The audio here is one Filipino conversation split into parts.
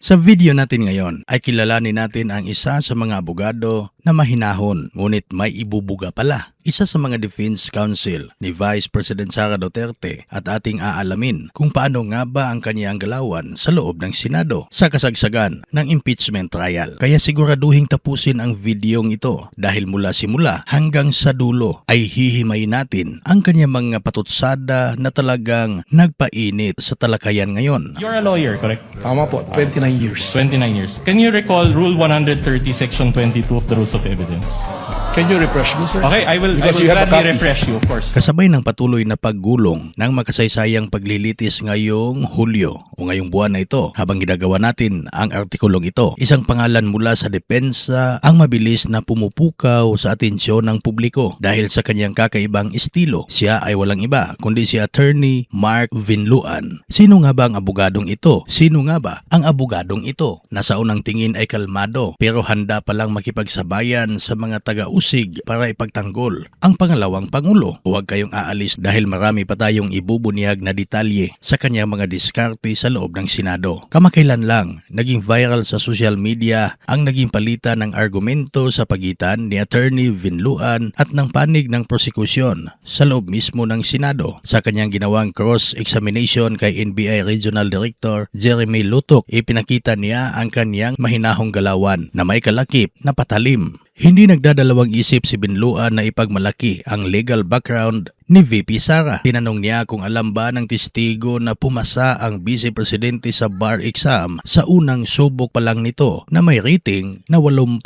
Sa video natin ngayon ay kilalanin natin ang isa sa mga abogado na mahinahon ngunit may ibubuga pala. Isa sa mga defense counsel ni Vice President Sara Duterte at ating aalamin kung paano nga ba ang kanyang galawan sa loob ng Senado sa kasagsagan ng impeachment trial. Kaya siguraduhin tapusin ang videong ito dahil mula simula hanggang sa dulo ay hihimayin natin ang kanyang mga patutsada na talagang nagpainit sa talakayan ngayon. You're a lawyer, correct? Tama po, 29 years. 29 years. Can you recall Rule 130, Section 22 of the Rules of Evidence? Can you refresh me, sir? Okay, I will Because you have a gladly copy. refresh you, of course. Kasabay ng patuloy na paggulong ng makasaysayang paglilitis ngayong Hulyo o ngayong buwan na ito habang ginagawa natin ang artikulong ito, isang pangalan mula sa depensa ang mabilis na pumupukaw sa atensyon ng publiko dahil sa kanyang kakaibang estilo. Siya ay walang iba kundi si Attorney Mark Vinluan. Sino nga ba ang abogadong ito? Sino nga ba ang abogadong ito? Nasa unang tingin ay kalmado pero handa palang makipagsabayan sa mga taga-usig para ipagtanggol ang pangalawang pangulo. Huwag kayong aalis dahil marami pa tayong ibubunyag na detalye sa kanyang mga diskarte sa loob ng Senado. Kamakailan lang, naging viral sa social media ang naging palitan ng argumento sa pagitan ni Attorney Vinluan at ng panig ng prosekusyon sa loob mismo ng Senado. Sa kanyang ginawang cross-examination kay NBI Regional Director Jeremy Lutok, ipinakita niya ang kanyang mahinahong galawan na may kalakip na patalim. Hindi nagdadalawang isip si Vinluan na ipagmalaki ang legal background ni VP Sara. Tinanong niya kung alam ba ng testigo na pumasa ang Vice Presidente sa bar exam sa unang subok pa lang nito na may rating na 80%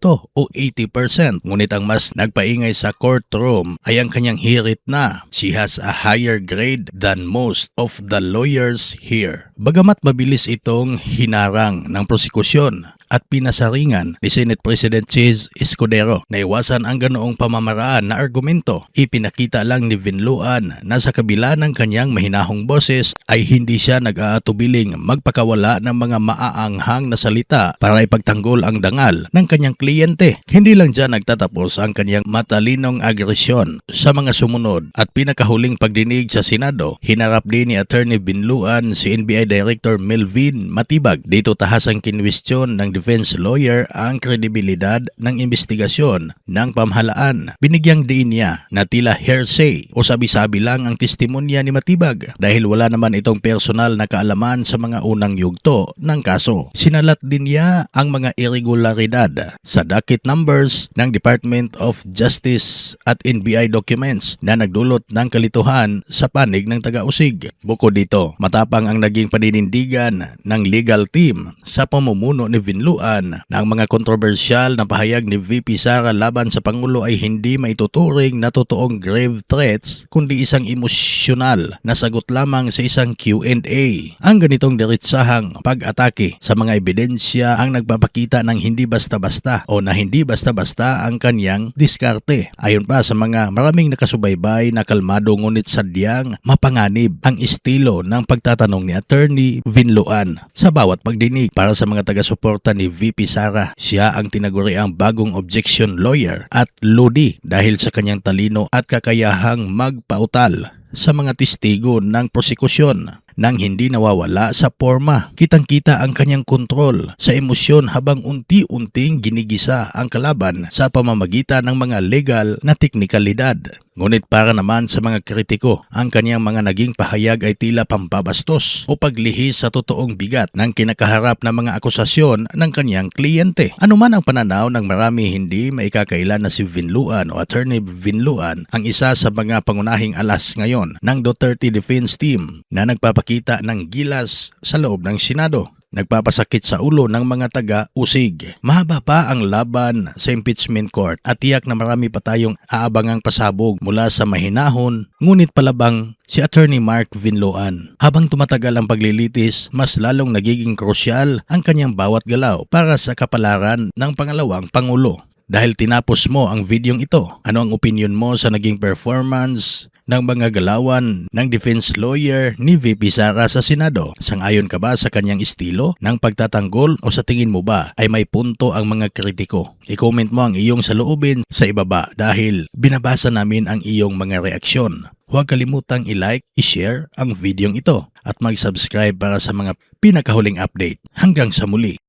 o 80%. Ngunit ang mas nagpaingay sa courtroom ay ang kanyang hirit na she has a higher grade than most of the lawyers here. Bagamat mabilis itong hinarang ng prosekusyon at pinasaringan ni Senate President Chis Escudero na iwasan ang ganoong pamamaraan na argumento. Ipinakita lang ni Vinluan na sa kabila ng kanyang mahinahong boses ay hindi siya nag-aatubiling magpakawala ng mga maaanghang na salita para ipagtanggol ang dangal ng kanyang kliyente. Hindi lang dyan nagtatapos ang kanyang matalinong agresyon. Sa mga sumunod at pinakahuling pagdinig sa Senado, hinarap din ni Attorney Vinluan si NBI Director Melvin Matibag. Dito tahas ang kinwestiyon ng defense lawyer ang kredibilidad ng investigasyon ng pamahalaan. Binigyang diin niya na tila hearsay o sabi-sabi lang ang testimonya ni Matibag dahil wala naman itong personal na kaalaman sa mga unang yugto ng kaso. Sinalat din niya ang mga irregularidad sa docket numbers ng Department of Justice at NBI documents na nagdulot ng kalituhan sa panig ng taga-usig. Bukod dito, matapang ang naging paninindigan ng legal team sa pamumuno ni Vinluan na ang mga kontrobersyal na pahayag ni VP Sara laban sa Pangulo ay hindi maituturing na totoong grave threats kundi isang emosyonal na sagot lamang sa isang Q&A. Ang ganitong diretsahang pag-atake sa mga ebidensya ang nagpapakita ng hindi basta-basta o na hindi basta-basta ang kanyang diskarte. Ayon pa sa mga maraming nakasubaybay na kalmado ngunit sadyang mapanganib ang estilo ng pagtatanong ni Attorney Vinluan sa bawat pagdinig. Para sa mga taga-suporta ni VP Sara, siya ang tinaguriang bagong objection lawyer at lodi dahil sa kanyang talino at kakayahang magpautal sa mga testigo ng prosekusyon nang hindi nawawala sa porma. Kitang-kita ang kanyang kontrol sa emosyon habang unti-unting ginigisa ang kalaban sa pamamagitan ng mga legal na teknikalidad. Ngunit para naman sa mga kritiko, ang kanyang mga naging pahayag ay tila pampabastos o paglihis sa totoong bigat ng kinakaharap na mga akusasyon ng kanyang kliyente. Ano man ang pananaw ng marami, hindi maikakailan na si Vinluan o Attorney Vinluan ang isa sa mga pangunahing alas ngayon ng Duterte Defense Team na nagpapakita ng gilas sa loob ng Senado. Nagpapasakit sa ulo ng mga taga-usig. Mahaba pa ang laban sa impeachment court at tiyak na marami pa tayong aabangang pasabog mula sa mahinahon ngunit palabang si Attorney Mark Vinluan. Habang tumatagal ang paglilitis, mas lalong nagiging krusyal ang kanyang bawat galaw para sa kapalaran ng pangalawang pangulo. Dahil tinapos mo ang videong ito, ano ang opinion mo sa naging performance ng mga galawan ng defense lawyer ni VP Sara sa Senado. Sang-ayon ka ba sa kanyang estilo ng pagtatanggol o sa tingin mo ba ay may punto ang mga kritiko? I-comment mo ang iyong saloobin sa ibaba dahil binabasa namin ang iyong mga reaksyon. Huwag kalimutang i-like, i-share ang videong ito at mag-subscribe para sa mga pinakahuling update. Hanggang sa muli.